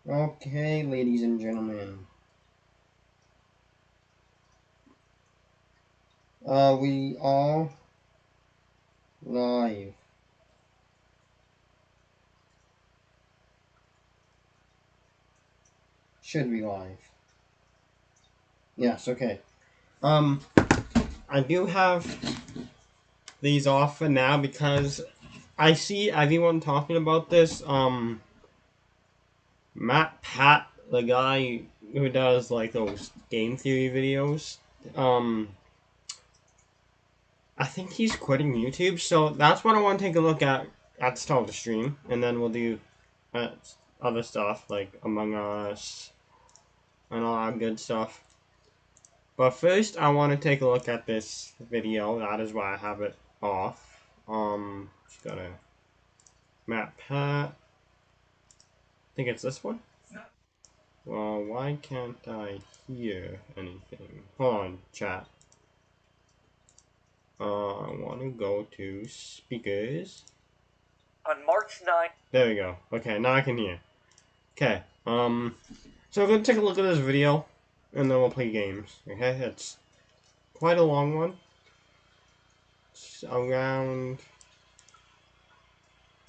Okay, ladies and gentlemen. Are we all live? Should be live. Yes, okay. Um, I do have these off for now because I see everyone talking about this. MatPat, the guy who does like those game theory videos, um, I think he's quitting YouTube, so that's what I want to take a look at the start of the stream, and then we'll do uh, other stuff like Among Us and all that good stuff. But first, I want to take a look at this video. That is why I have it off. Just gotta MatPat. I think it's this one. Well, why can't I hear anything? Hold on, chat. I want to go to speakers. On March 9th. There we go. Okay, now I can hear. Okay, so we're gonna take a look at this video, and then we'll play games. Okay, it's quite a long one. It's around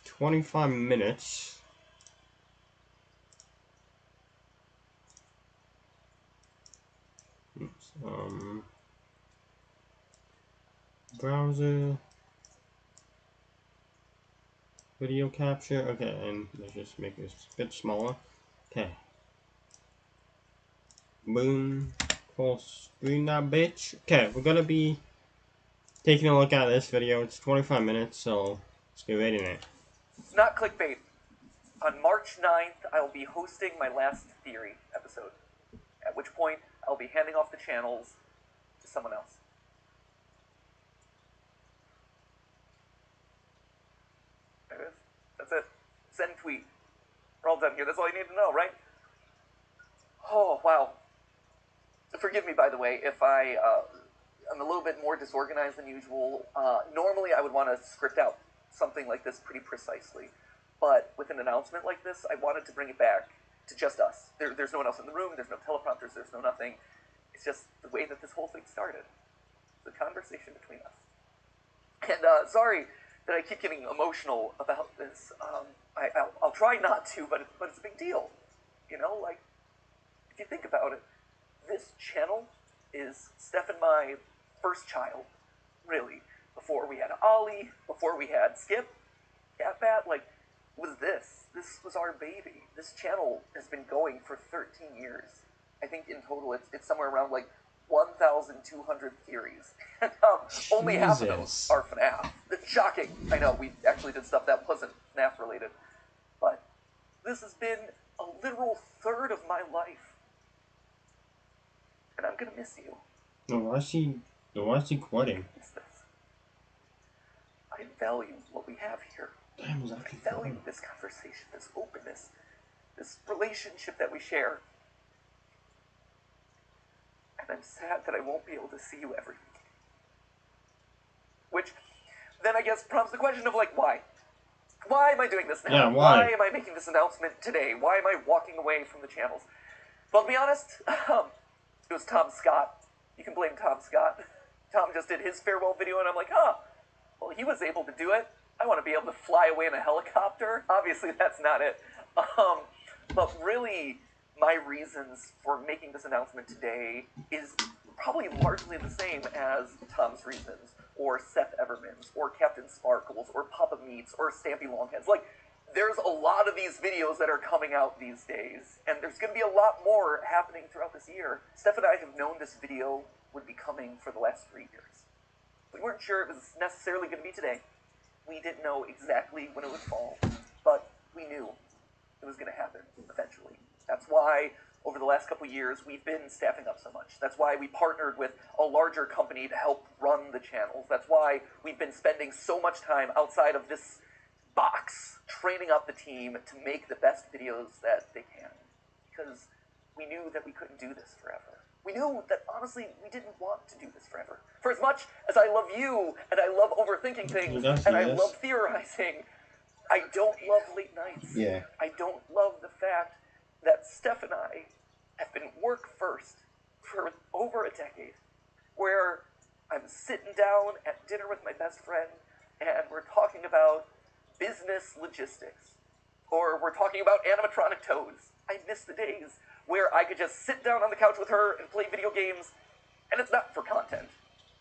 25 minutes. Oops, browser, video capture. Okay, and let's just make this a bit smaller. Okay. Boom. Full screen that bitch. Okay, we're gonna be taking a look at this video. It's 25 minutes, so let's get ready now. It's not clickbait. On March 9th, I will be hosting my last Theory episode, at which point I'll be handing off the channels to someone else. There it is. That's it. Send tweet. We're all done here. That's all you need to know, right? Oh, wow. Forgive me, by the way, if I'm a little bit more disorganized than usual. Normally, I would want to script out something like this pretty precisely. But with an announcement like this, I wanted to bring it back to just us. There's no one else in the room, there's no teleprompters, there's no nothing. It's just the way that this whole thing started. The conversation between us. And sorry that I keep getting emotional about this. I'll try not to, but it's a big deal. You know, like, if you think about it, this channel is Steph and my first child, really. Before we had Ollie, before we had Skip, CatBat, like, was this. This was our baby. This channel has been going for 13 years. I think in total it's somewhere around like 1,200 theories. And only half of those are FNAF. It's shocking. I know, we actually did stuff that wasn't FNAF related. But this has been a literal third of my life. And I'm gonna miss you. No, why is he quitting? It's this. I value what we have here. Damn, was I actually value this conversation, this openness, this relationship that we share. And I'm sad that I won't be able to see you every week. Which, then I guess prompts the question of, like, why? Why am I doing this now? Yeah, why? Am I making this announcement today? Why am I walking away from the channels? Well, to be honest, it was Tom Scott. You can blame Tom Scott. Tom just did his farewell video, and I'm like, huh, well, he was able to do it. I want to be able to fly away in a helicopter. Obviously, that's not it. But really, my reasons for making this announcement today is probably largely the same as Tom's reasons, or Seth Everman's, or Captain Sparkles, or Papa Meats, or Stampy Longheads. Like, there's a lot of these videos that are coming out these days, and there's going to be a lot more happening throughout this year. Steph and I have known this video would be coming for the last 3 years. We weren't sure it was necessarily going to be today. We didn't know exactly when it would fall, but we knew it was going to happen eventually. That's why over the last couple years we've been staffing up so much. That's why we partnered with a larger company to help run the channels. That's why we've been spending so much time outside of this box training up the team to make the best videos that they can. Because we knew that we couldn't do this forever. We knew that, honestly, we didn't want to do this forever. For as much as I love you, and I love overthinking things, and I love theorizing, I don't love late nights. Yeah. I don't love the fact that Steph and I have been work first for over a decade, where I'm sitting down at dinner with my best friend and we're talking about business logistics, or we're talking about animatronic toads. I miss the days where I could just sit down on the couch with her and play video games, and it's not for content.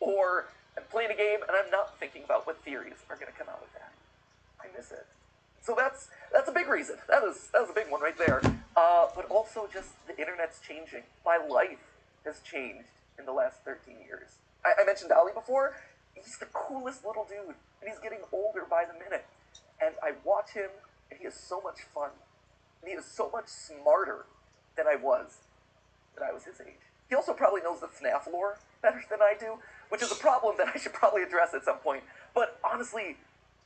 Or I'm playing a game and I'm not thinking about what theories are going to come out of that. I miss it. So that's a big reason. That was a big one right there. But also just the internet's changing. My life has changed in the last 13 years. I mentioned Ali before. He's the coolest little dude, and he's getting older by the minute. And I watch him, and he has so much fun. And he is so much smarter than I was his age. He also probably knows the FNAF lore better than I do, which is a problem that I should probably address at some point. But honestly,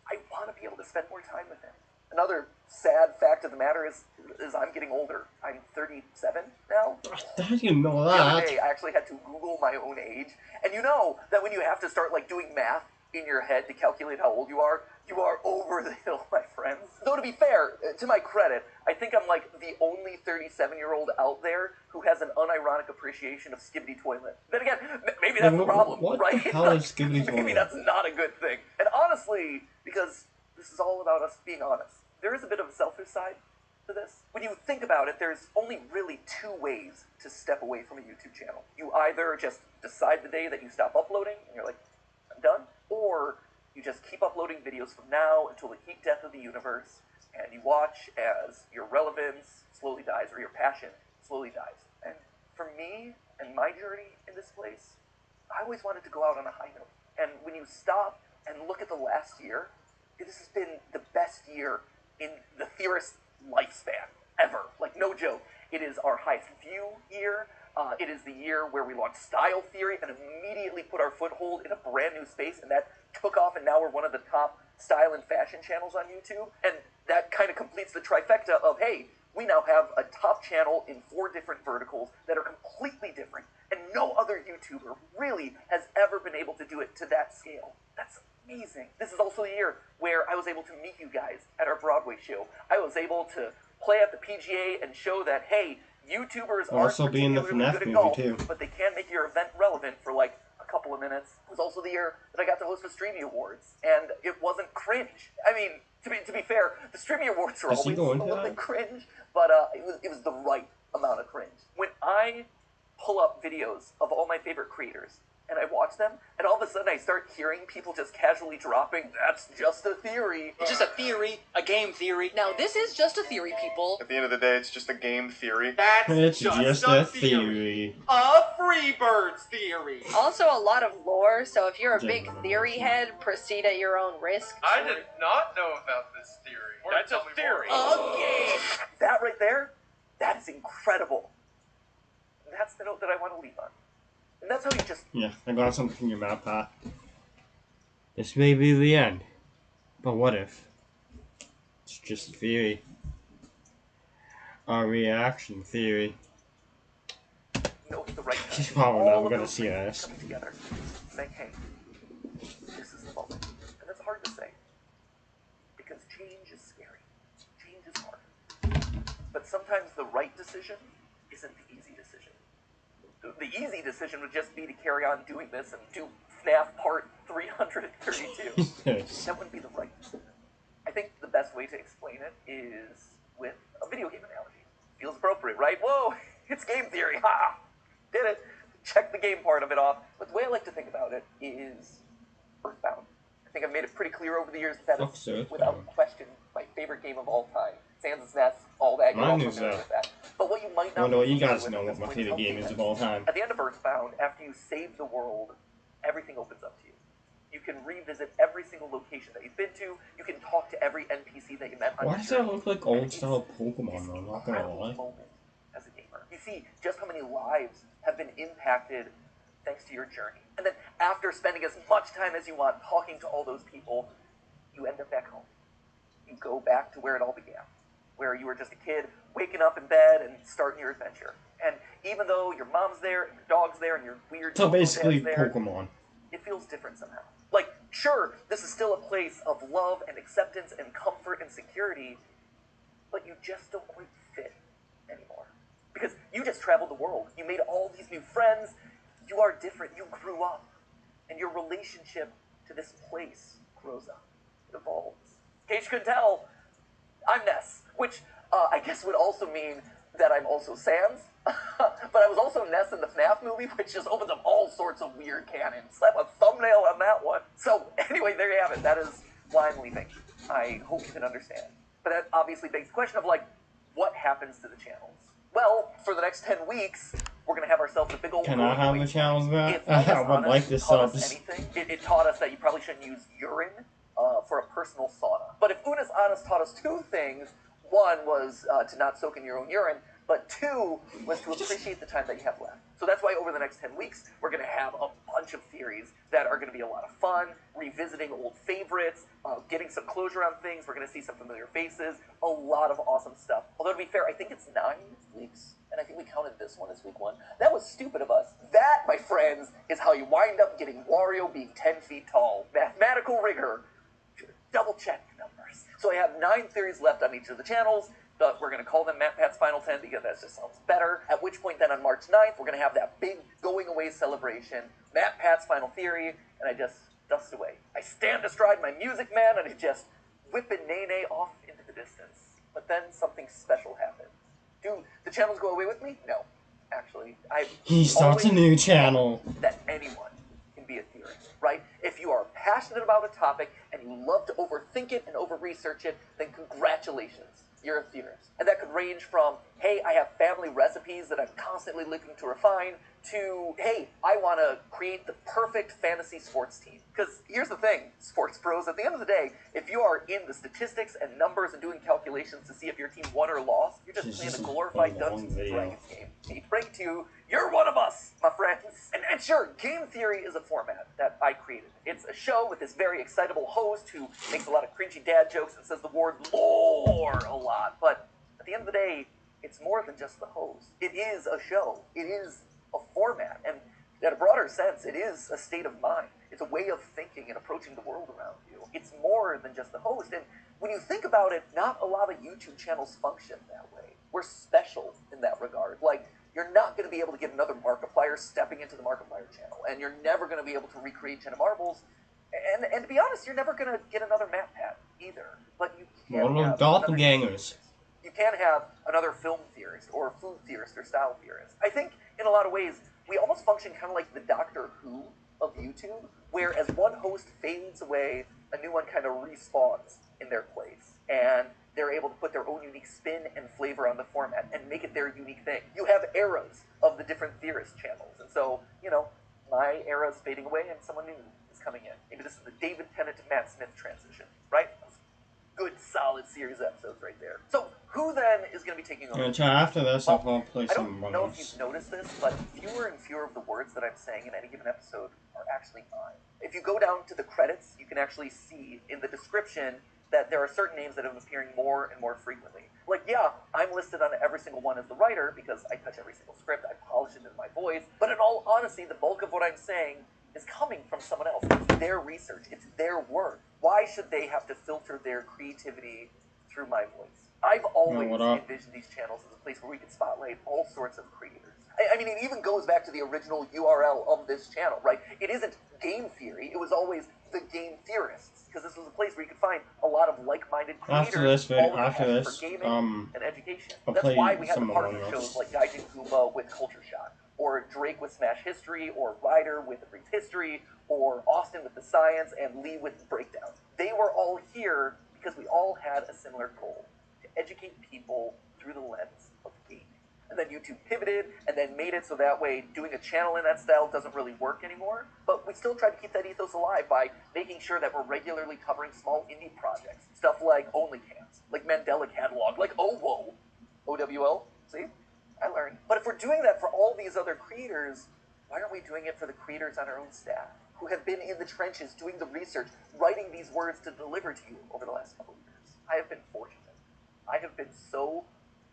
I want to be able to spend more time with him. Another sad fact of the matter is I'm getting older. I'm 37 now. How do you know The other that? day, I actually had to Google my own age. And you know that when you have to start like doing math in your head to calculate how old you are over the hill, my friends. Though to be fair, to my credit, I think I'm like the only 37-year-old out there who has an unironic appreciation of Skibidi Toilet. Then again, maybe that's the problem, What right? the hell is Skibidi Maybe Toilet? that's not a good thing. And honestly, because this is all about us being honest, there is a bit of a selfish side to this. When you think about it, there's only really two ways to step away from a YouTube channel. You either just decide the day that you stop uploading, and you're like, I'm done, or you just keep uploading videos from now until the heat death of the universe, and you watch as your relevance slowly dies, or your passion slowly dies. And for me, and my journey in this place, I always wanted to go out on a high note. And when you stop and look at the last year, this has been the best year in the theorist lifespan ever. Like, no joke. It is our highest view year. It is the year where we launched Style Theory and immediately put our foothold in a brand new space, and that took off, and now we're one of the top style and fashion channels on YouTube. And that kind of completes the trifecta of, hey, we now have a top channel in 4 different verticals that are completely different. And no other YouTuber really has ever been able to do it to that scale. That's amazing. This is also the year where I was able to meet you guys at our Broadway show. I was able to play at the PGA and show that, hey, YouTubers Also aren't be in the particularly FNAF good at movie, golf, too. but they can make your event relevant for like a couple of minutes. It was also the year that I got to host the Streamy Awards, and it wasn't cringe. I mean, to be fair, the Streamy Awards are Does he always go a into little that? bit cringe, but it was the right amount of cringe. When I pull up videos of all my favorite creators, and I watch them, and all of a sudden I start hearing people just casually dropping, that's just a theory. It's just a theory, a game theory. Now, this is just a theory, people. At the end of the day, it's just a game theory. That's It's just a theory. A Freebirds theory. Also, a lot of lore, so if you're a big General. theory head, proceed at your own risk. I did not know about this theory. That's Tell a me theory. more. A game. That right there, that is incredible. That's the note that I want to leave on. And that's how you just Yeah, I got something in your mouth, Pat. This may be the end, but what if? It's just a theory. A reaction theory. know it's the right time. She's probably never All of gonna those see things this. coming together, saying, hey, this is the moment. And that's hard to say. Because change is scary. Change is hard. But sometimes the right decision isn't the easy decision. The easy decision would just be to carry on doing this and do FNAF Part 332. Yes. That wouldn't be the right decision. I think the best way to explain it is with a video game analogy. Feels appropriate, right? Whoa, it's game theory. Ha! Did it. Check the game part of it off. But the way I like to think about it is Earthbound. I think I've made it pretty clear over the years that Fuck's it's, Earthbound? without question, my favorite game of all time. Sans Nest, all that. You're Mine also is, familiar with that. But what you might I not wonder what you be familiar guys with know at what this my point favorite is game is something of all time. at the end of Earthbound, after you save the world, everything opens up to you. You can revisit every single location that you've been to. You can talk to every NPC that you met on Why your does that journey. look like old style Pokemon It's though? an I'm not gonna incredible lie. moment as a gamer. You see just how many lives have been impacted thanks to your journey. And then after spending as much time as you want talking to all those people, you end up back home. You go back to where it all began, where you were just a kid waking up in bed and starting your adventure. And even though your mom's there, and your dog's there, and your weird So Coco basically dad's there, Pokemon. it feels different somehow. Like, Sure, this is still a place of love and acceptance and comfort and security, but you just don't quite fit anymore. Because you just traveled the world. You made all these new friends. You are different. You grew up. And your relationship to this place grows up. It evolves. In case you couldn't tell, I'm Ness, which I guess would also mean that I'm also Sans. But I was also Ness in the FNAF movie, which just opens up all sorts of weird canon. Slap a thumbnail on that one. So anyway, there you have it. That is why I'm leaving. I hope you can understand. But that obviously begs the question of, like, what happens to the channels? Well, for the next 10 weeks, we're going to have ourselves a big old... Can I have the channels back? If I would like the taught us subs. anything, it taught us that you probably shouldn't use urine for a personal sauna. But if Unis Honest taught us two things, one was to not soak in your own urine, but two was to appreciate the time that you have left. So that's why over the next 10 weeks, we're going to have a bunch of theories that are going to be a lot of fun, revisiting old favorites, getting some closure on things. We're going to see some familiar faces, a lot of awesome stuff. Although to be fair, I think it's 9 weeks, and I think we counted this one as week 1. That was stupid of us. That, my friends, is how you wind up getting Wario being 10 feet tall. Mathematical rigor. Double check the numbers. So I have 9 theories left on each of the channels. But we're going to call them Matt Pat's Final 10 because that just sounds better. At which point then on March 9th, we're going to have that big going away celebration, Matt Pat's Final Theory, and I just dust away. I stand astride my Music Man and I just whip and nay off into the distance. But then something special happens. Do the channels go away with me? No. Actually, He starts a new channel. That anyone can be a theorist, right? If you are passionate about a topic and you love to overthink it and over-research it, then congratulations. You're a theorist. And that could range from, hey, I have family recipes that I'm constantly looking to refine, to, hey, I want to create the perfect fantasy sports team. Because here's the thing, sports pros, at the end of the day, if you are in the statistics and numbers and doing calculations to see if your team won or lost, you're just playing a glorified Dungeons & Dragons game. Hate to break it to you, you're one of us, my friends. And sure, game theory is a format that I created. It's a show with this very excitable host who makes a lot of cringy dad jokes and says the word lore a lot. But at the end of the day, it's more than just the host. It is a show. It is a format. And in a broader sense, it is a state of mind. It's a way of thinking and approaching the world around you. It's more than just the host. And when you think about it, not a lot of YouTube channels function that way. We're special in that regard. Like, you're not going to be able to get another Markiplier stepping into the Markiplier channel, and you're never going to be able to recreate Jenna Marbles, and to be honest, you're never going to get another Matt Pat either. But you can have doppelgangers. You can have another film theorist, or food theorist, or style theorist. I think, in a lot of ways, we almost function kind of like the Doctor Who of YouTube, where as one host fades away, a new one kind of respawns in their place, and they're able to put their own unique spin and flavor on the format and make it their unique thing. You have eras of the different theorist channels. And so, you know, my era is fading away and someone new is coming in. Maybe this is the David Tennant to Matt Smith transition, right? Good, solid series episodes right there. So, who then is going to be taking over? After this, I'll play I some don't know if you've noticed this, but fewer and fewer of the words that I'm saying in any given episode are actually mine. If you go down to the credits, you can actually see in the description that there are certain names that have been appearing more and more frequently. Like, yeah, I'm listed on every single one as the writer because I touch every single script, I polish it in my voice, but in all honesty, the bulk of what I'm saying is coming from someone else. It's their research, it's their work. Why should they have to filter their creativity through my voice? I've always envisioned these channels as a place where we can spotlight all sorts of creators. I mean, it even goes back to the original URL of this channel, right? It isn't Game Theory, it was always The Game Theorists, because this was a place where you could find a lot of like-minded creators for gaming and education. That's why we had the partner shows like Gaijin Goomba with Culture Shock, or Drake with Smash History, or Ryder with Brief History, or Austin with The Science, and Lee with Breakdown. They were all here because we all had a similar goal, to educate people through the lens of gaming. And then YouTube pivoted and then made it so that way doing a channel in that style doesn't really work anymore. But we still try to keep that ethos alive by making sure that we're regularly covering small indie projects. Stuff like OnlyCans, like Mandela Catalog, like OWO. OWL? See? I learned. But if we're doing that for all these other creators, why aren't we doing it for the creators on our own staff, who have been in the trenches doing the research, writing these words to deliver to you over the last couple of years? I have been fortunate. I have been so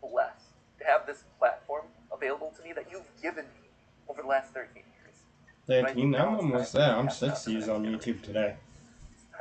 blessed to have this platform available to me that you've given me over the last 13 years. 13? I'm almost there. I'm 6 years on YouTube today.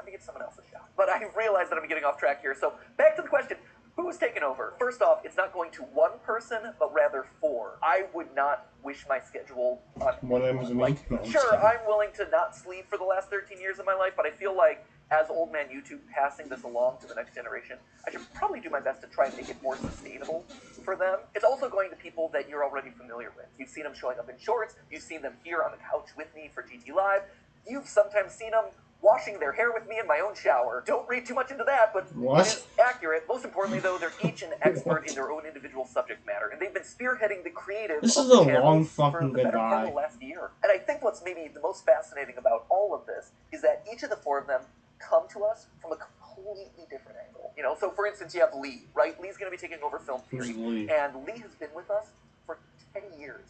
time to give someone else a shot. But I realize that I'm getting off track here, so back to the question. Who is taking over? First off, it's not going to one person, but rather 4. I would not wish my schedule on One of them was me. like, No, I'm just sure, kidding. I'm willing to not sleep for the last 13 years of my life, but I feel like as old man YouTube passing this along to the next generation, I should probably do my best to try and make it more sustainable for them. It's also going to people that you're already familiar with. You've seen them showing up in shorts, you've seen them here on the couch with me for GT Live, you've sometimes seen them washing their hair with me in my own shower. Don't read too much into that, but What? it is accurate. Most importantly, though, they're each an expert in their own individual subject matter, and they've been spearheading the creative This of is the a channels long for fucking the better part of goodbye. the last year. And I think what's maybe the most fascinating about all of this is that each of the 4 of them come to us from a completely different angle. You know, so for instance, you have Lee, right? Lee's going to be taking over Film Theory, Who's Lee? and Lee has been with us for 10 years.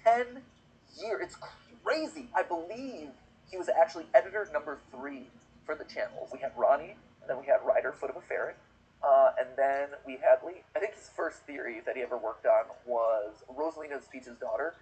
10 years. It's crazy. I believe he was actually editor number 3 for the channels. We had Ronnie, and then we had Ryder, Foot of a Ferret, and then we had Lee. I think his first theory that he ever worked on was Rosalina's Peach's daughter,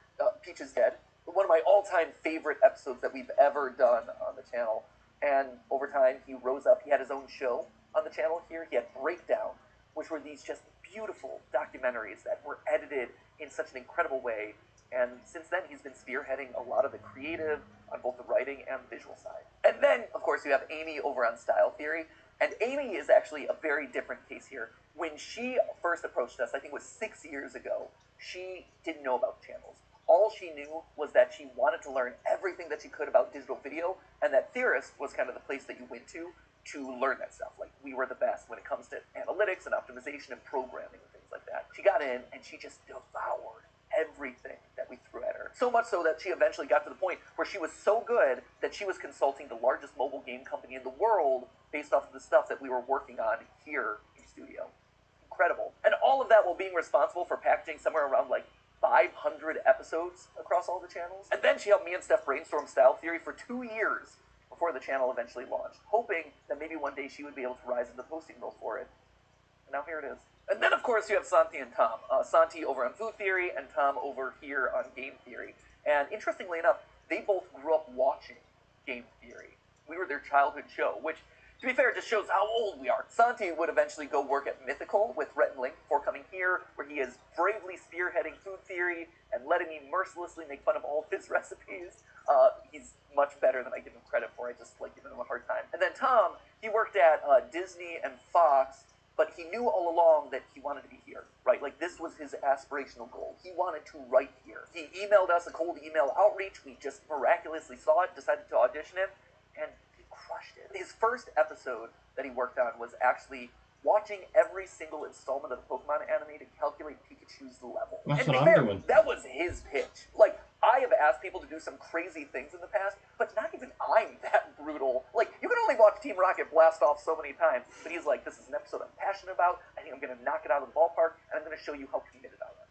Peach is Dead. One of my all-time favorite episodes that we've ever done on the channel. And over time, he rose up. He had his own show on the channel here. He had Breakdown, which were these just beautiful documentaries that were edited in such an incredible way. And since then, he's been spearheading a lot of the creative on both the writing and the visual side. And then, of course, you have Amy over on Style Theory. And Amy is actually a very different case here. When she first approached us, I think it was 6 years ago, she didn't know about channels. All she knew was that she wanted to learn everything that she could about digital video, and that Theorist was kind of the place that you went to learn that stuff. Like, we were the best when it comes to analytics and optimization and programming and things like that. She got in, and she just devoured everything that we threw at her. So much so that she eventually got to the point where she was so good that she was consulting the largest mobile game company in the world based off of the stuff that we were working on here in studio. Incredible. And all of that while being responsible for packaging somewhere around like 500 episodes across all the channels. And then she helped me and Steph brainstorm Style Theory for 2 years before the channel eventually launched, hoping that maybe one day she would be able to rise into the posting role for it. And now here it is. And then, of course, you have Santi and Tom. Santi over on Food Theory and Tom over here on Game Theory. And interestingly enough, they both grew up watching Game Theory. We were their childhood show, which, to be fair, just shows how old we are. Santi would eventually go work at Mythical with Rhett and Link before coming here, where he is bravely spearheading Food Theory and letting me mercilessly make fun of all of his recipes. He's much better than I give him credit for. I just like giving him a hard time. And then Tom, he worked at Disney and Fox, but he knew all along that he wanted to be here, right? Like, this was his aspirational goal. He wanted to write here. He emailed us a cold email outreach. We just miraculously saw it, decided to audition him, and he crushed it. His first episode that he worked on was actually watching every single installment of the Pokemon anime to calculate Pikachu's level. That's And to be what I'm fair, doing. that was his pitch. Like, I have asked people to do some crazy things in the past, but not even I'm that brutal. Like, you can only watch Team Rocket blast off so many times, but he's like, this is an episode I'm passionate about, I think I'm going to knock it out of the ballpark, and I'm going to show you how committed I am.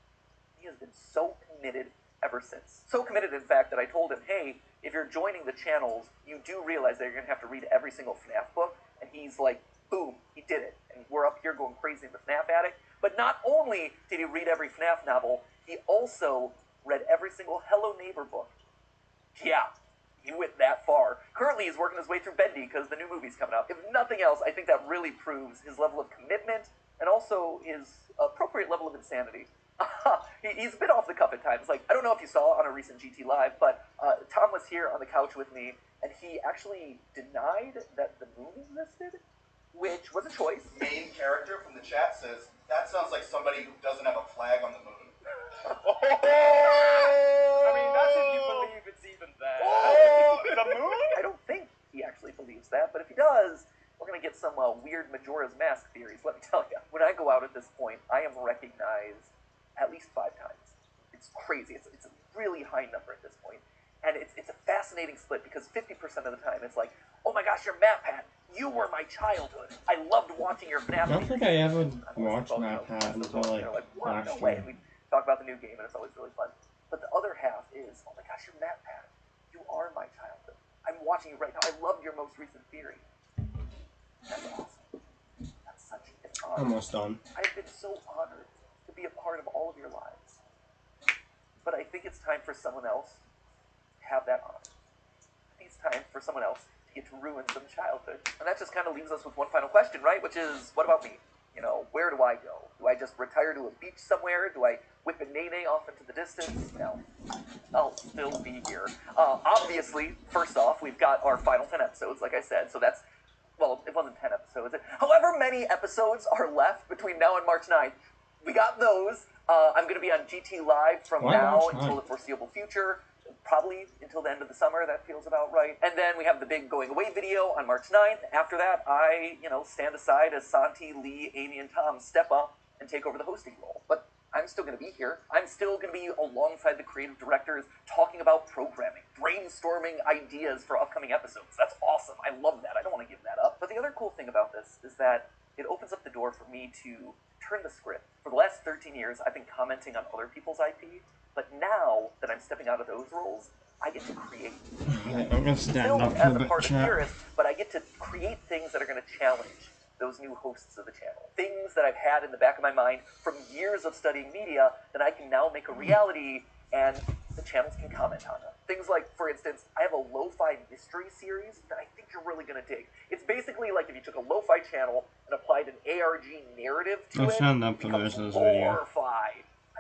He has been so committed ever since. So committed, in fact, that I told him, hey, if you're joining the channels, you do realize that you're going to have to read every single FNAF book, and he's like, boom, he did it. And we're up here going crazy in the FNAF attic. But not only did he read every FNAF novel, he also read every single Hello Neighbor book. Yeah, he went that far. Currently, he's working his way through Bendy because the new movie's coming out. If nothing else, I think that really proves his level of commitment and also his appropriate level of insanity. He's a bit off the cuff at times. Like, I don't know if you saw on a recent GT Live, but Tom was here on the couch with me, and he actually denied that the moon existed, which was a choice. Main character from the chat says, that sounds like somebody who doesn't have a flag on the moon. I mean, that's if you believe it's even that. The moon? I don't think he actually believes that, but if he does, we're going to get some weird Majora's Mask theories, let me tell you. When I go out at this point, I am recognized at least 5 times. It's crazy. It's a really high number at this point. And it's a fascinating split because 50% of the time it's like, oh my gosh, you're MatPat. You were my childhood. I loved watching your FNAF. I don't think I ever I'm always watched about, MatPat you know, until they're like what? last No way. year. And we talk about the new game, and it's always really fun. But the other half is, oh my gosh, you're MatPat. You are my childhood. I'm watching you right now. I loved your most recent theory. That's awesome. That's such an honor. Almost done. I've been so honored to be a part of all of your lives. But I think it's time for someone else to have that honor. I think it's time for someone else to get to ruin some childhood. And that just kind of leaves us with one final question, right? Which is, what about me? You know, where do I go? Do I just retire to a beach somewhere? Do I whip a nene off into the distance? No. I'll still be here. Obviously, first off, we've got our final 10 episodes, like I said, so that's, well, it wasn't 10 episodes. However many episodes are left between now and March 9th, we got those. I'm going to be on GT Live from Why now March until 9th? the foreseeable future. Probably until the end of the summer, that feels about right. And then we have the big going away video on March 9th. After that, I, stand aside as Santi, Lee, Amy, and Tom step up and take over the hosting role. But I'm still going to be here. I'm still going to be alongside the creative directors talking about programming, brainstorming ideas for upcoming episodes. That's awesome. I love that. I don't want to give that up. But the other cool thing about this is that it opens up the door for me to turn the script. For the last 13 years, I've been commenting on other people's IP. But now that I'm stepping out of those roles, I get to create. I'm gonna stand Still up as for a the part of chat. Theorist, but I get to create things that are going to challenge those new hosts of the channel. Things that I've had in the back of my mind from years of studying media that I can now make a reality, and the channels can comment on them. Things like, for instance, I have a lo-fi mystery series that I think you're really going to dig. It's basically like if you took a lo-fi channel and applied an ARG narrative to I'll it, stand up it for the becomes rest of this video. lore-fi.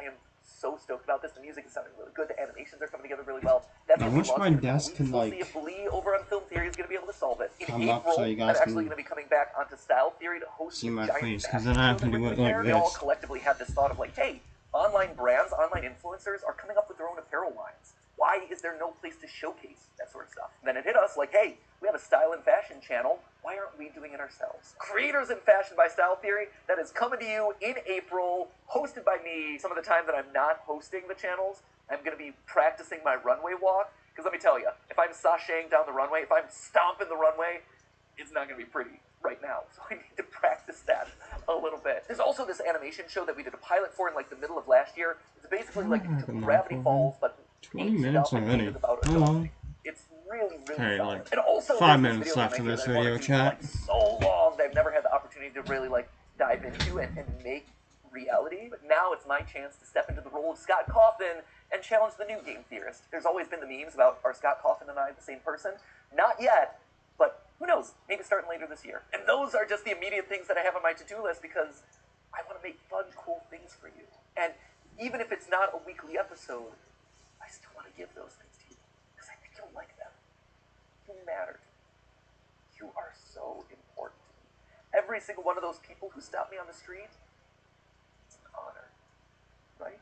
I am so stoked about this. The music is sounding really good. The animations are coming together really well. That's I gonna be wish my launched in a couple desk weeks. could, We'll like, see if Lee over on Film Theory is going to be able to solve it. In come up April, so you guys I'm actually can going to be coming back onto Style Theory to host see the my giant face, 'cause fashion then I have show to that do we're it doing like there. We all this. collectively had this thought of like, hey, online brands, online influencers are coming up with their own apparel lines. Why is there no place to showcase that sort of stuff? And then it hit us like, hey, we have a style and fashion channel. Why aren't we doing it ourselves? Creators in Fashion by Style Theory, that is coming to you in April, hosted by me. Some of the time that I'm not hosting the channels, I'm going to be practicing my runway walk. Because let me tell you, if I'm sashaying down the runway, if I'm stomping the runway, it's not going to be pretty right now. So I need to practice that a little bit. There's also this animation show that we did a pilot for in like the middle of last year. It's basically like if you took Gravity Falls, but 20 aged it minutes up and made already. it about How long? adulting. It's really, really Okay, solid. like, And also, 5 there's this minutes video left game of idea this that I wanted video, to do chat. for, like, so long that I've never had the opportunity to really like dive into and make reality. But now it's my chance to step into the role of Scott Cawthon and challenge the new game theorist. There's always been the memes about are Scott Cawthon and I the same person? Not yet, but who knows? Maybe starting later this year. And those are just the immediate things that I have on my to-do list because I want to make fun, cool things for you. And even if it's not a weekly episode, I still want to give those things to you because I think you'll like them. You matter to me. You are so important to me. Every single one of those people who stop me on the street, it's an honor, right?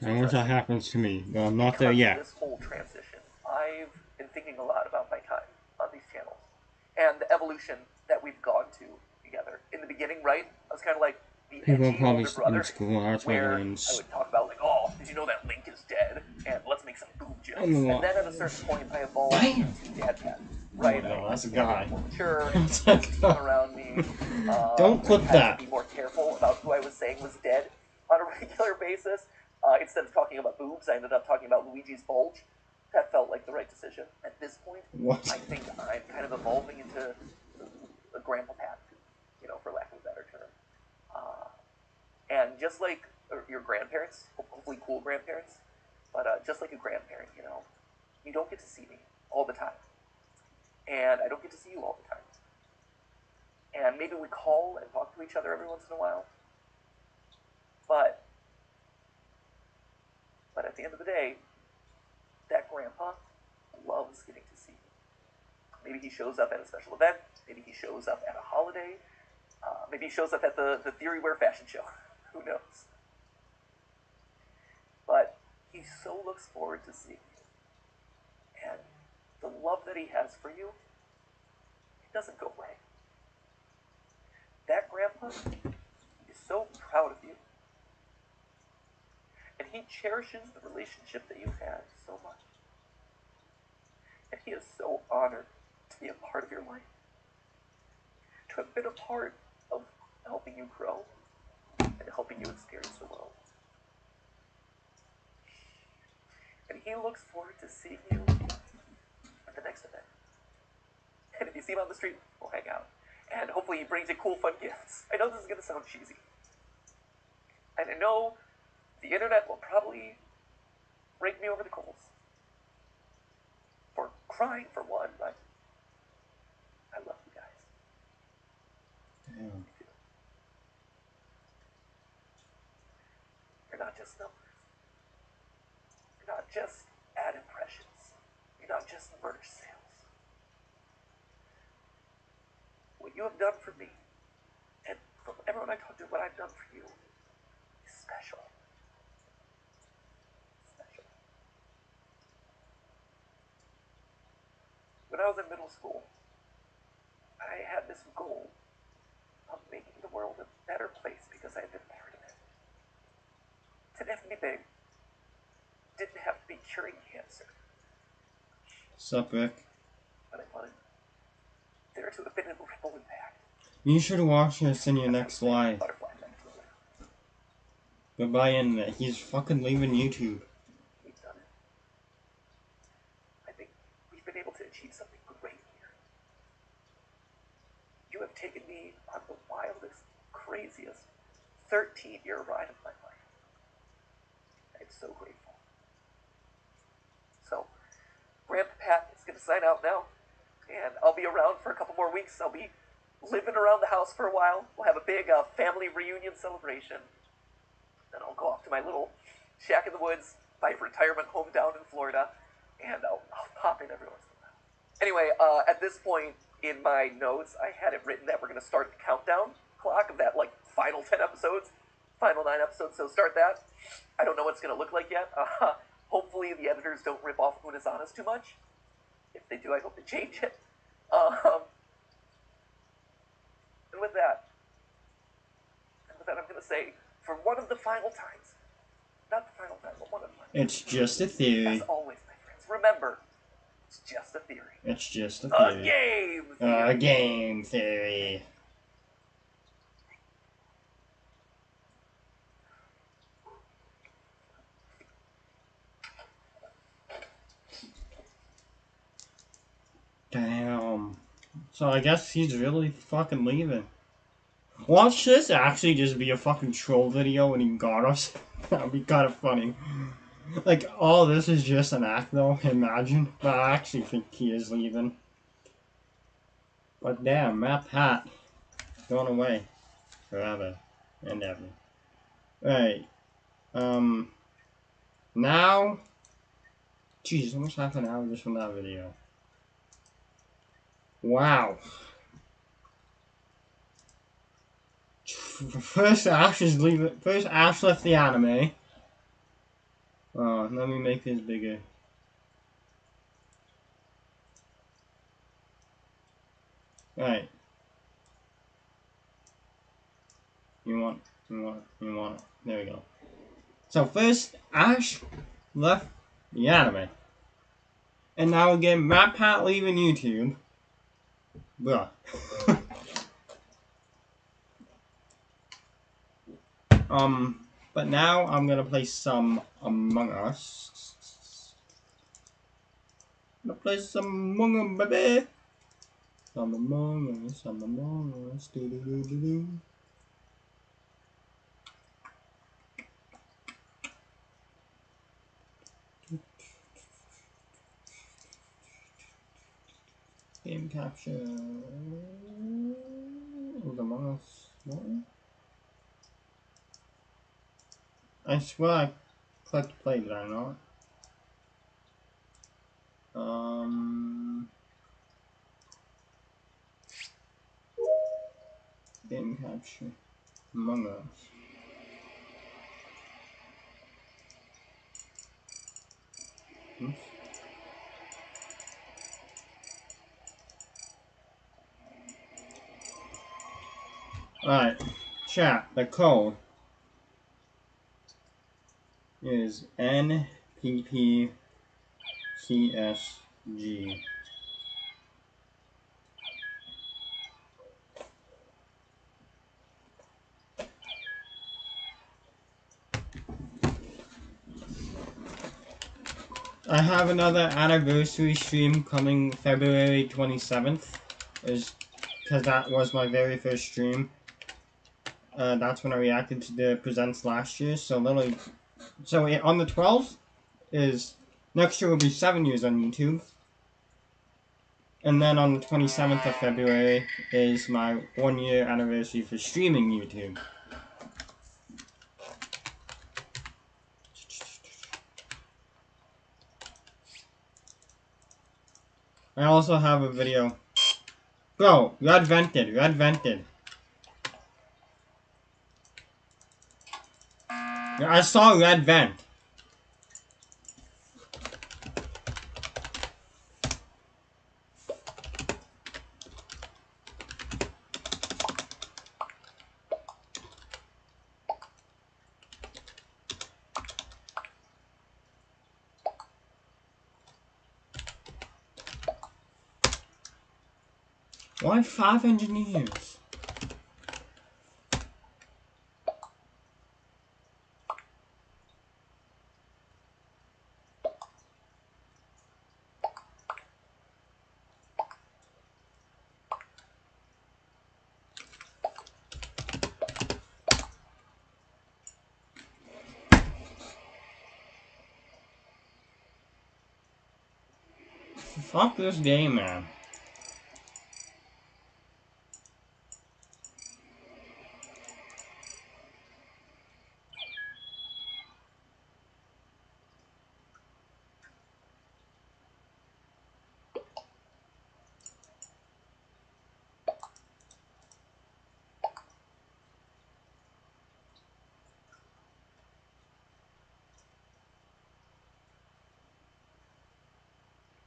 I wish that happens to me, but I'm not there Because of yet. this whole transition, I've been thinking a lot about my time on these channels and the evolution that we've gone to together. In the beginning, right, I was kind of like the People edgy probably older brother, in school are where I twins. would talk about like, oh, did you know that Link is dead? And let's make some boob jokes. Oh, And then at a certain point, I evolved into dad pad. Right, Oh, no, I that's a became guy. more mature, That's a team guy. around me. Don't clip had that. to be more careful about who I was saying was dead on a regular basis. Instead of talking about boobs, I ended up talking about Luigi's bulge. That felt like the right decision. At this point, What? I think I'm kind of evolving into a grandpa pat, for lack of a better term. And just like your grandparents, hopefully cool grandparents, but just like a grandparent, you don't get to see me all the time. And I don't get to see you all the time. And maybe we call and talk to each other every once in a while. But at the end of the day, that grandpa loves getting to see you. Maybe he shows up at a special event. Maybe he shows up at a holiday. Maybe he shows up at the Theory Wear fashion show. Who knows? But he so looks forward to seeing you. And the love that he has for you, it doesn't go away. That grandpa is so proud of you. And he cherishes the relationship that you've had so much. And he is so honored to be a part of your life. To have been a part of helping you grow and helping you experience the world. And he looks forward to seeing you at the next event. And if you see him on the street, we'll hang out. And hopefully he brings you cool, fun gifts. I know this is going to sound cheesy. And I know the internet will probably rake me over the coals. For crying, for one, but Damn. You're not just numbers. You're not just ad impressions. You're not just merch sales. What you have done for me, and from everyone I talk to, what I've done for you, is special. Special. When I was in middle school, I had this goal of making the world a better place because I had been part of it. It didn't have to be big. It didn't have to be curing cancer. Sup, Rick? But I wanted there to have been a ripple impact. You should watch this in your next live. Butterfly effect. Goodbye, internet. He's fucking leaving YouTube. We've done it. I think we've been able to achieve something great here. You have taken me on the wildest, craziest 13-year ride of my life. I'm so grateful. So, Grandpa Pat is going to sign out now, and I'll be around for a couple more weeks. I'll be living around the house for a while. We'll have a big family reunion celebration. Then I'll go off to my little shack in the woods, my retirement home down in Florida, and I'll pop in every once in a while. Anyway, at this point in my notes, I had it written that we're going to start the countdown clock of that, like, final 10 episodes, final 9 episodes, so start that. I don't know what it's going to look like yet. Hopefully the editors don't rip off Unazanas too much. If they do, I hope they change it. And with that, I'm going to say, for one of the final times, not the final time, but one of the final It's just a theory. as always, my friends, remember, it's just a theory. It's just a A theory. game A theory. game theory. Damn. So I guess he's really fucking leaving. Watch this actually just be a fucking troll video when he got us. That'd be kind of funny. Like, all this is just an act though, imagine. But I actually think he is leaving. But damn, Matt Pat. Going away. Forever. And ever. Right. Now. Jeez, almost half an hour just from that video. Wow. First Ash is leaving. First Ash left the anime. Oh, let me make this bigger. Right. You want it. There we go. So first Ash left the anime. And now again, Matt Pat leaving YouTube. Bruh. But now I'm gonna play some Among Us. I'm gonna play some Among Us, baby. Some Among Us, some Among Us, do do do do do. Game capture. Is Among Us one? I swear I clicked play, did I not? Game capture. Among Us. Oops. Alright, chat, the code is NPPCSG. I have another anniversary stream coming February 27th, because that was my very first stream. That's when I reacted to the presents last year, so literally, on the 12th is, next year will be 7 years on YouTube. And then on the 27th of February is my 1-year anniversary for streaming YouTube. I also have a video. Bro, red vented, red vented. I saw red vent. Why 5 engineers? Fuck this game, man.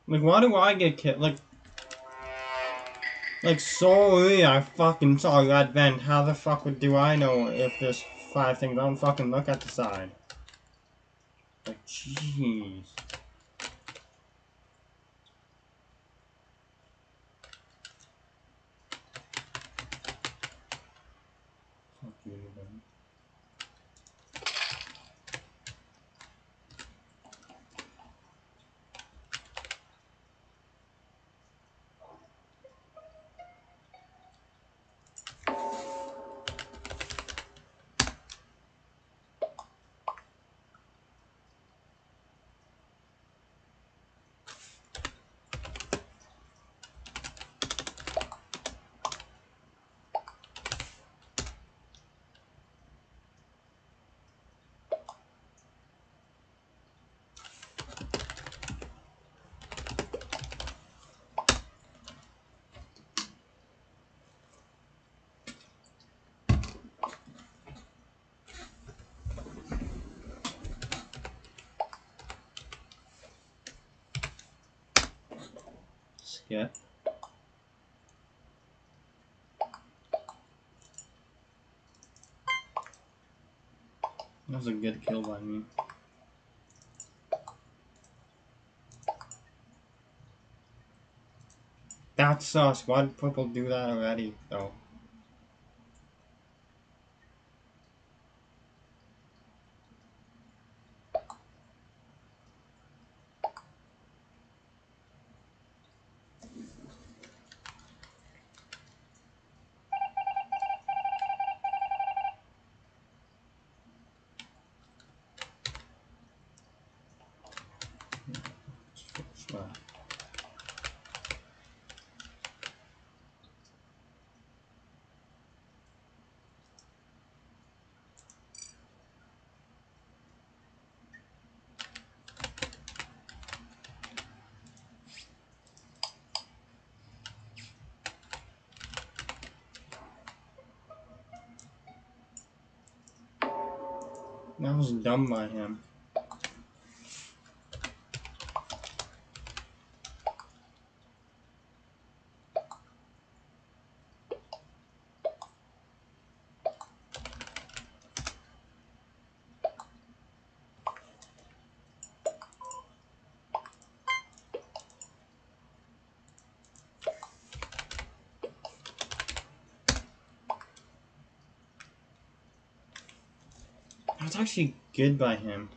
Like, why do I get killed? Like, sorry, I fucking saw that vent. How the fuck do I know if there's 5 things? I don't fucking look at the side. Like, jeez. Fuck you, man. Skip. That was a good kill by me. That's sus. Why did people do that already, though? That was dumb by him. That's actually good by him.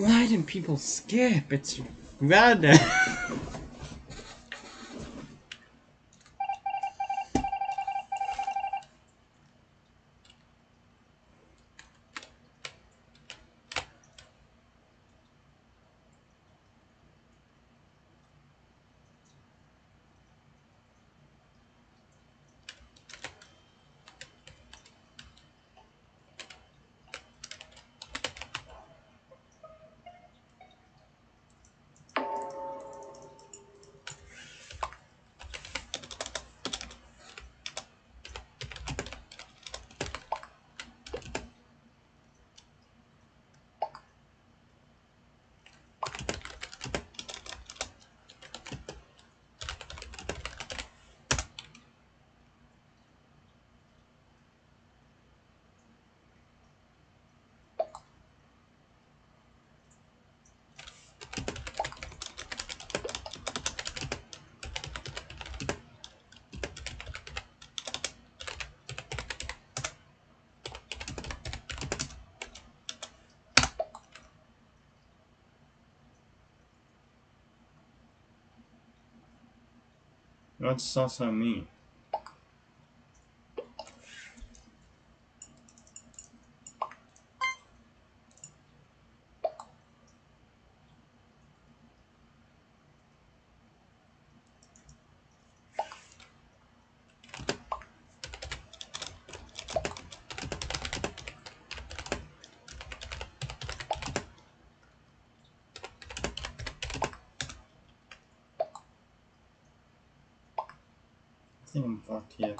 Why did people skip? It's red. What's salsa mean? I think I'm fucked here.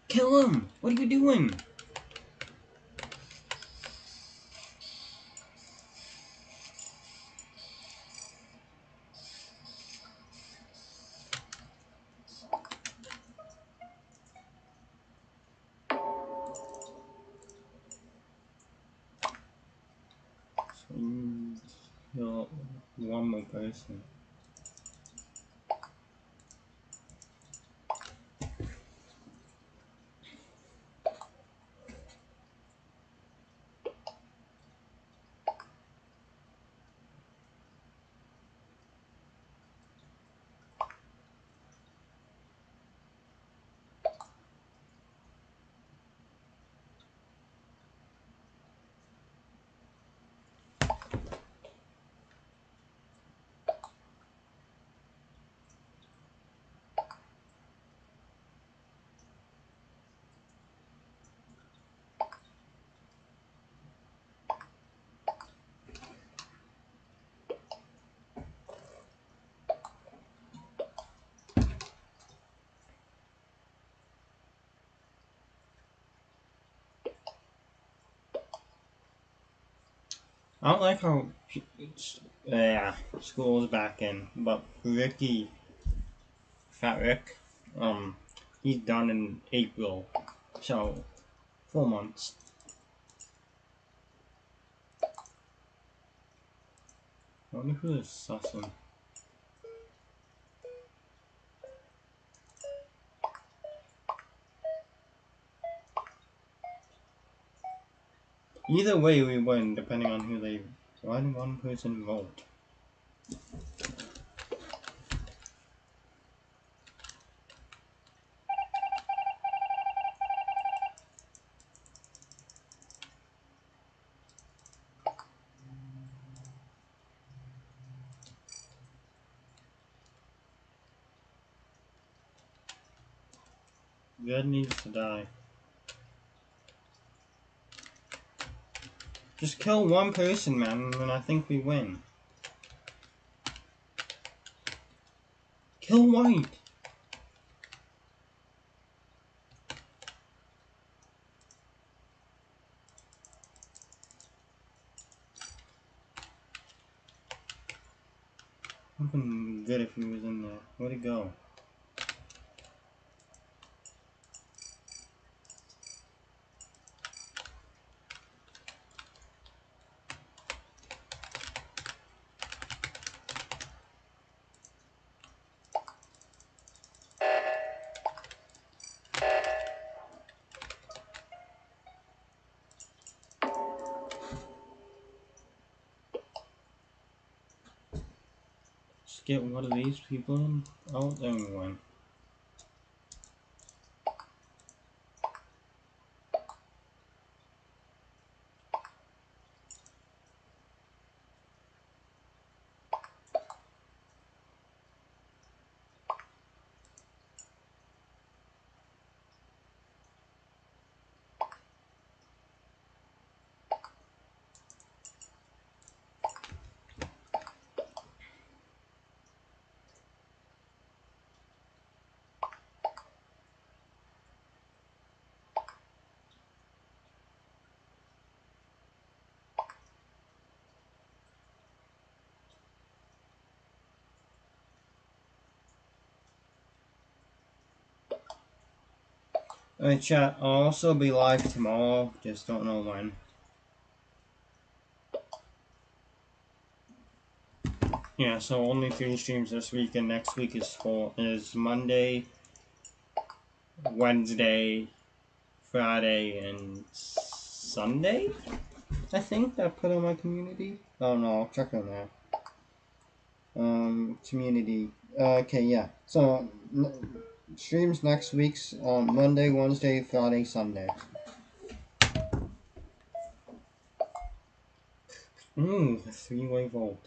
Kill him! What are you doing? So you kill one more person. I don't like how school's back in, but Ricky, Fat Rick, he's done in April, so 4 months. I wonder who is sussing. Either way we win, depending on who they... Why did one person vote? Red needs to die. Just kill one person, man, and I think we win. Kill White. Would have been good if he was in there. Where'd he go? Just get one of these people out and win. Alright chat, I'll also be live tomorrow, just don't know when. Yeah, so only 3 streams this week, and next week is Monday, Wednesday, Friday, and Sunday? I think I put on my community. Oh no, I'll check on that. Community. Okay, yeah. So streams next week's on Monday, Wednesday, Friday, Sunday. Ooh, a 3-way vault.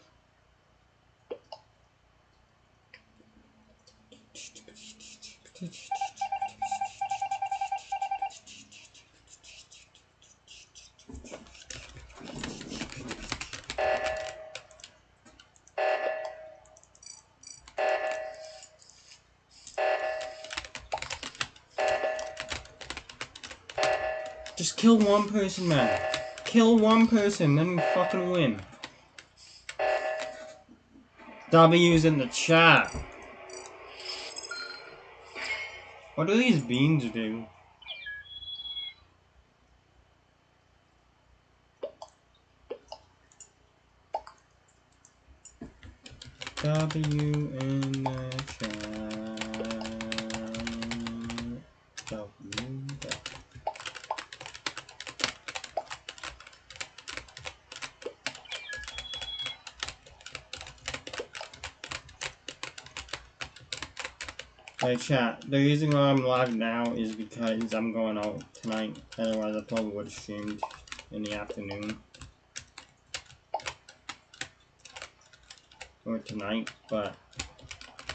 Just kill one person, man. Kill one person, then we fucking win. W's in the chat. What do these beans do? W in the chat. W. Hey chat, the reason why I'm live now is because I'm going out tonight. Otherwise I probably would have streamed in the afternoon. Or tonight, but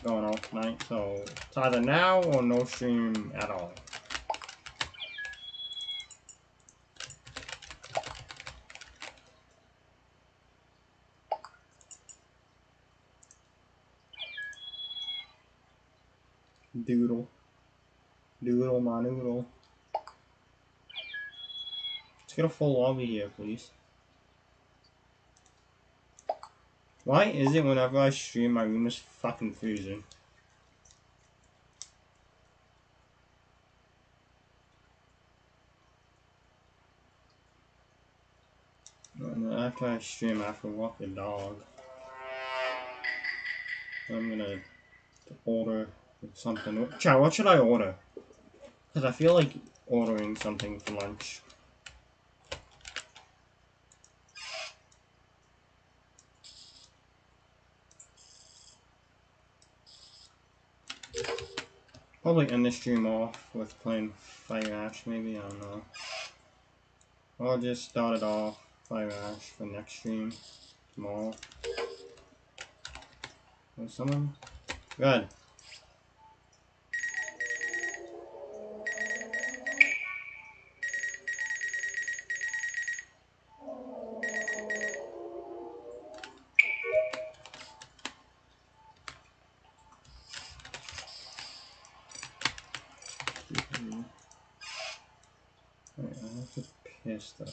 going out tonight, so it's either now or no stream at all. Doodle. Doodle my noodle. Let's get a full lobby here, please. Why is it whenever I stream my room is fucking freezing? And after I stream, I have to walk the dog. I'm gonna order something. Chat, what should I order? Because I feel like ordering something for lunch. Probably end the stream off with playing Fire Ash, maybe, I don't know. I'll just start it off Fire Ash for next stream tomorrow. There's someone? Good. pissed though.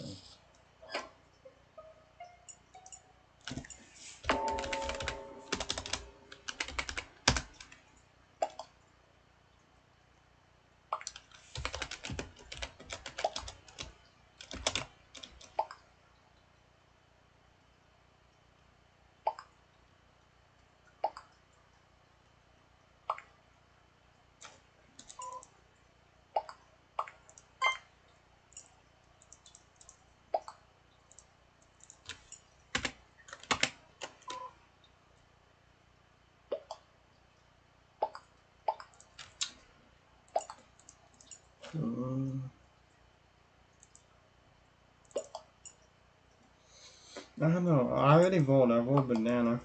I don't know. I already voted. I voted banana.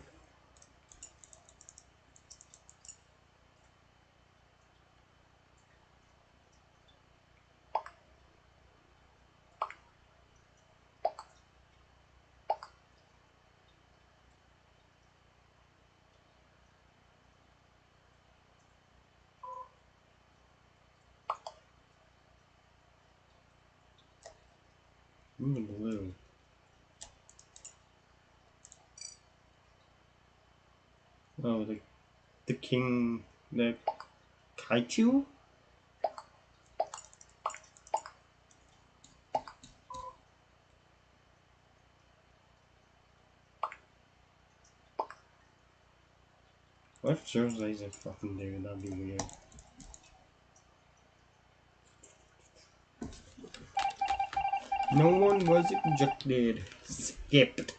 Blue. Oh, the king, the Kaichu? What if Cersei's a fucking dude? That'd be weird. No one was ejected. Skipped.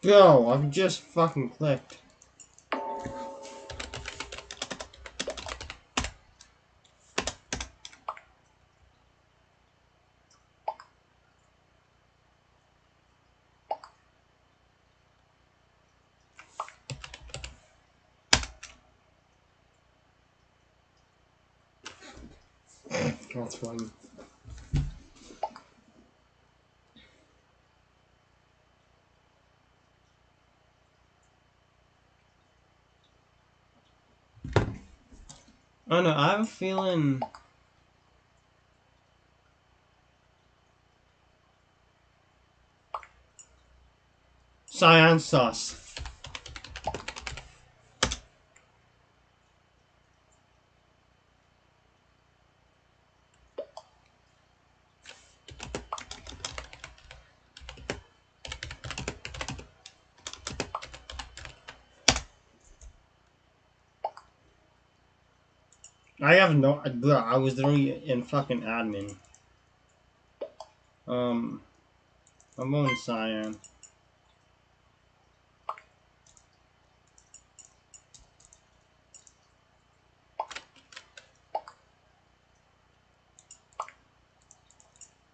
Yo, I've just fucking clicked. That's funny. I don't know, I have a feeling... Cyan sus. I have no... Bro, I was literally in fucking admin. I'm going Cyan.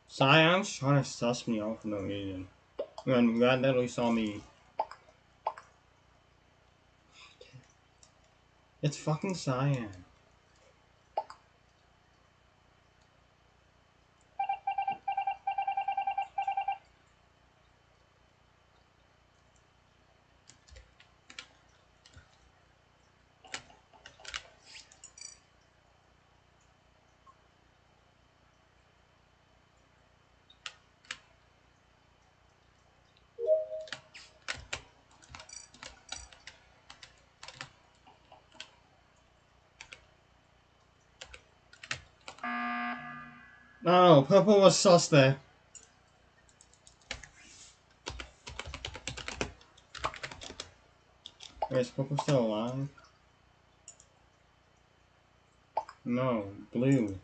Cyan's trying to suss me out for no reason. And Red literally saw me. It's fucking Cyan. No, purple was sus there. Wait, is purple still alive? No, blue.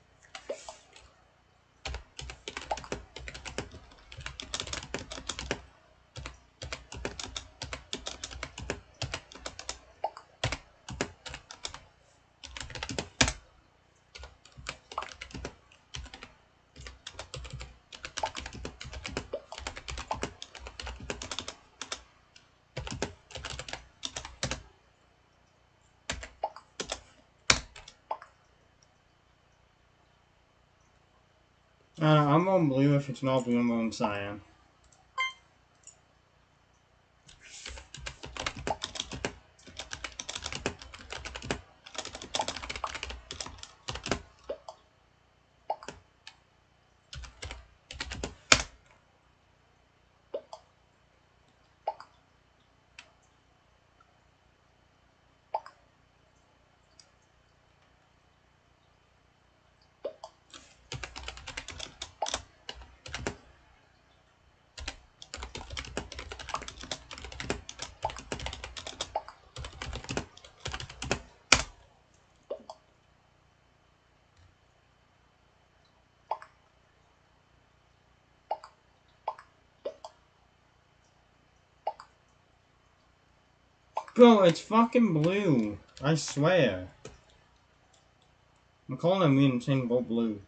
I'm on blue. If it's not blue, I'm on cyan. Bro, it's fucking blue. I swear. I'm calling them in saying go blue.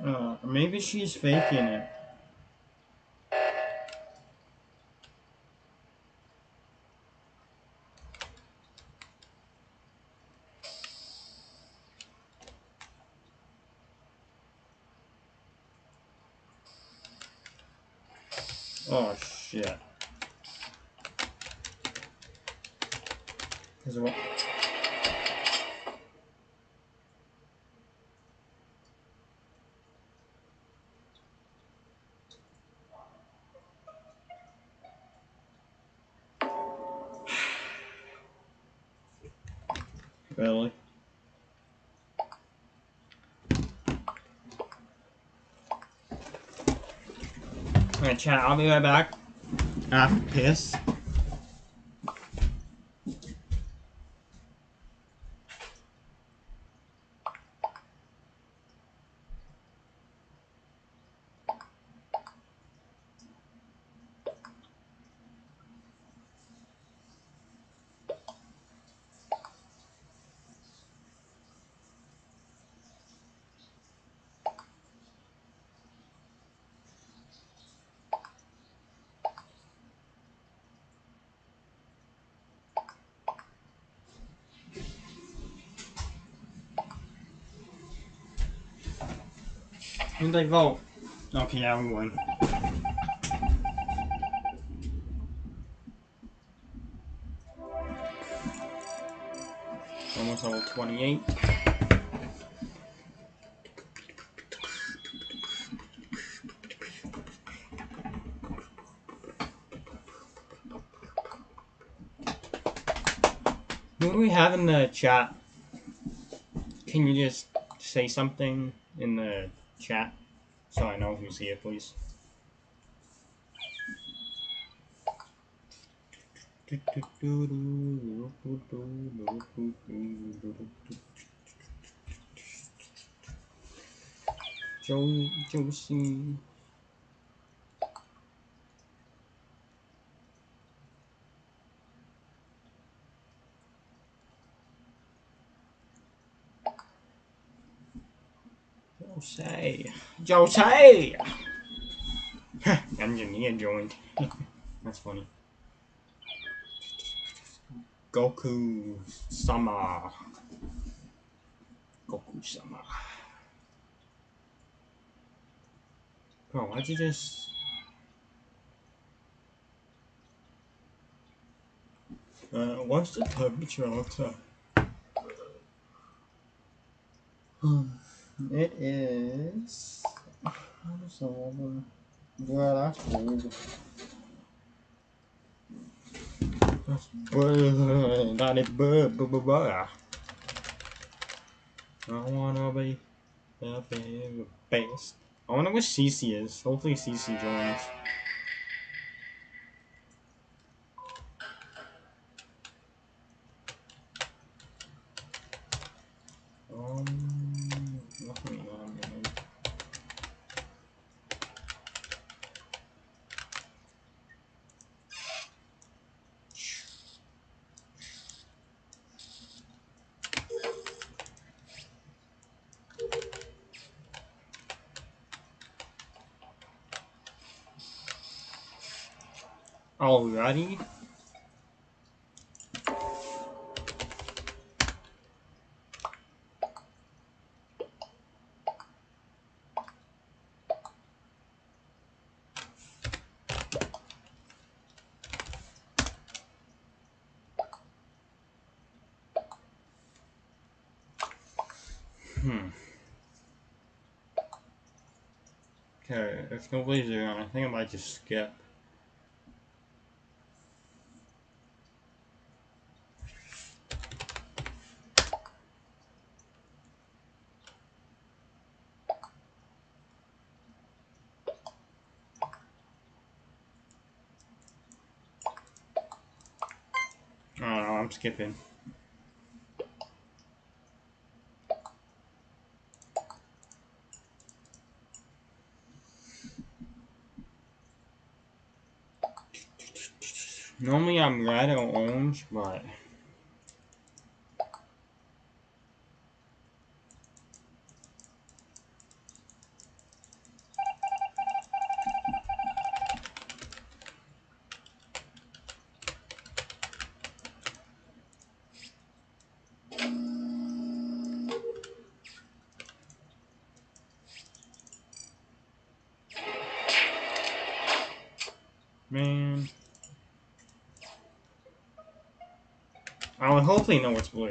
No. Maybe she's faking it. Oh shit. Cause what? Really? Alright, chat, I'll be right back. After piss. Who'd they vote? Okay, yeah, we won. Almost level 28. Who do we have in the chat? Can you just say something in the chat so I know who's here, please? Josie. Jose! Engineer joined. That's funny. Goku Sama. Goku Sama. Bro, why'd you just... What's the temperature outside? It is. Yeah, that's weird. That is I wanna be the very best. I wonder what CC is. Hopefully CC joins. Nothing on there. Alrighty. Okay, if nobody's there, I think I might just skip. I don't know, I'm skipping. Normally I'm red or orange, but man, I would hopefully know what's blue.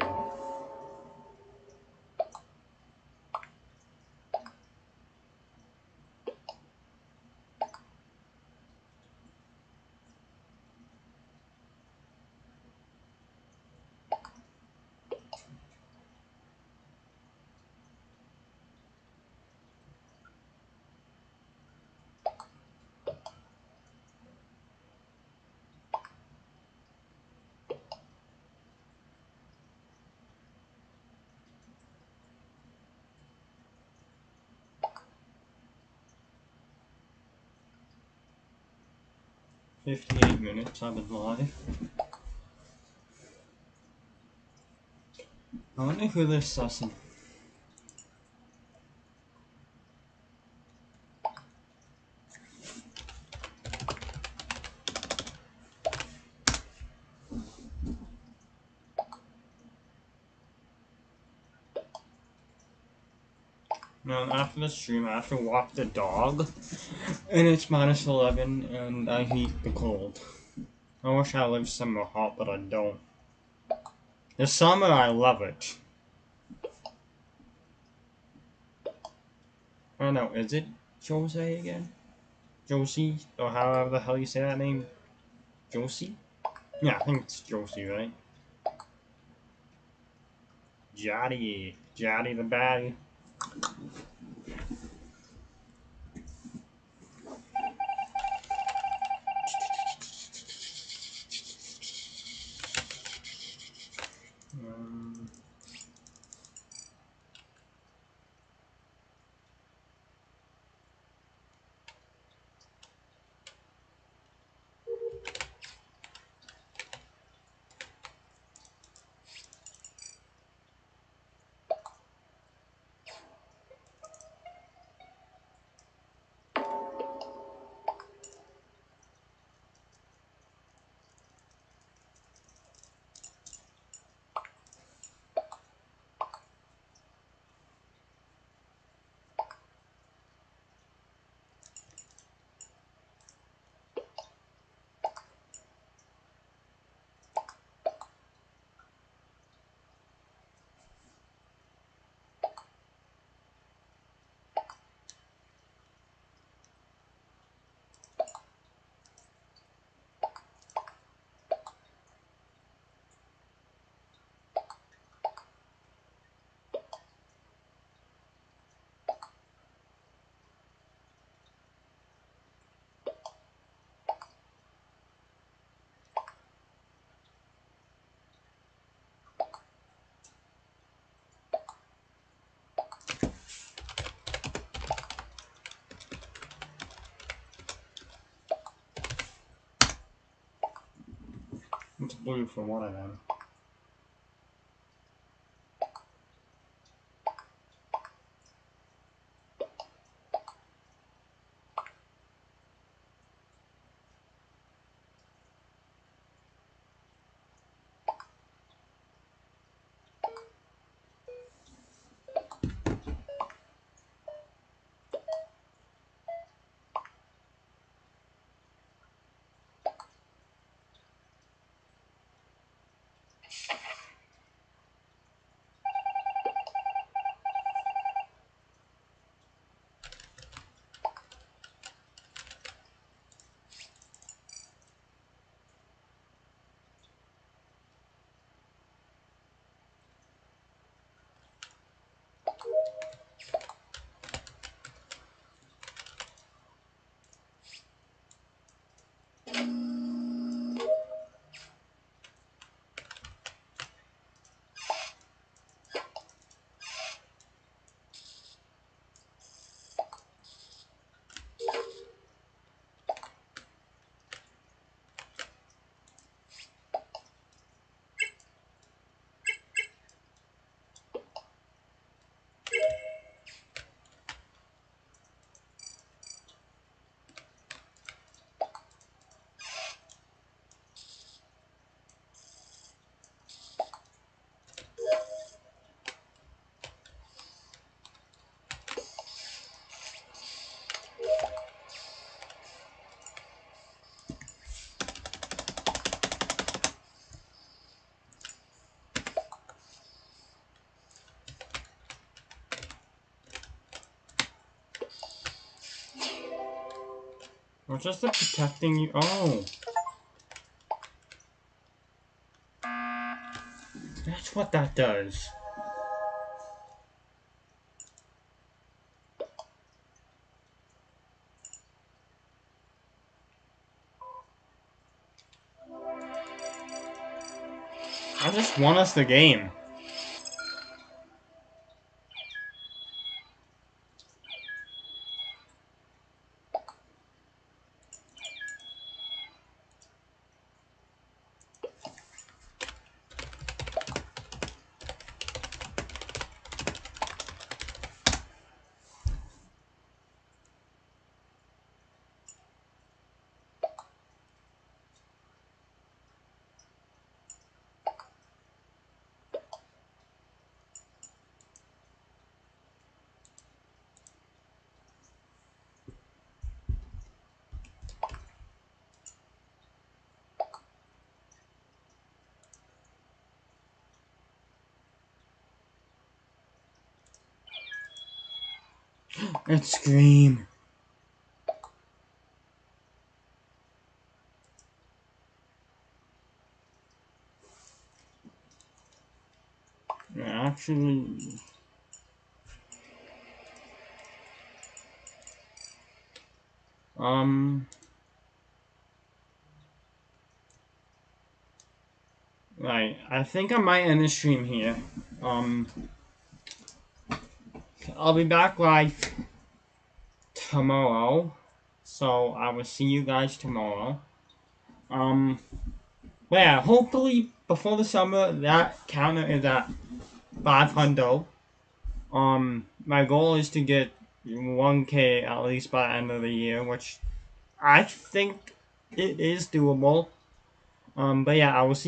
"58 minutes I've been live. I wonder who they're sussing. Now, after the stream, I have to walk the dog, and it's -11, and I hate the cold. I wish I lived somewhere hot, but I don't. The summer, I love it. I don't know, is it Jose again? Josie? Or however the hell you say that name? Josie? Yeah, I think it's Josie, right? Jotty. Jotty the baddie. Um, blue for one of them. Or just the protecting you. Oh. That's what that does. I just won us the game. Let's scream. Actually, right, I think I might end the stream here. I'll be back live tomorrow, so I will see you guys tomorrow. But yeah, hopefully before the summer that counter is at 500. My goal is to get 1K at least by the end of the year, which I think it is doable. But yeah, I will see you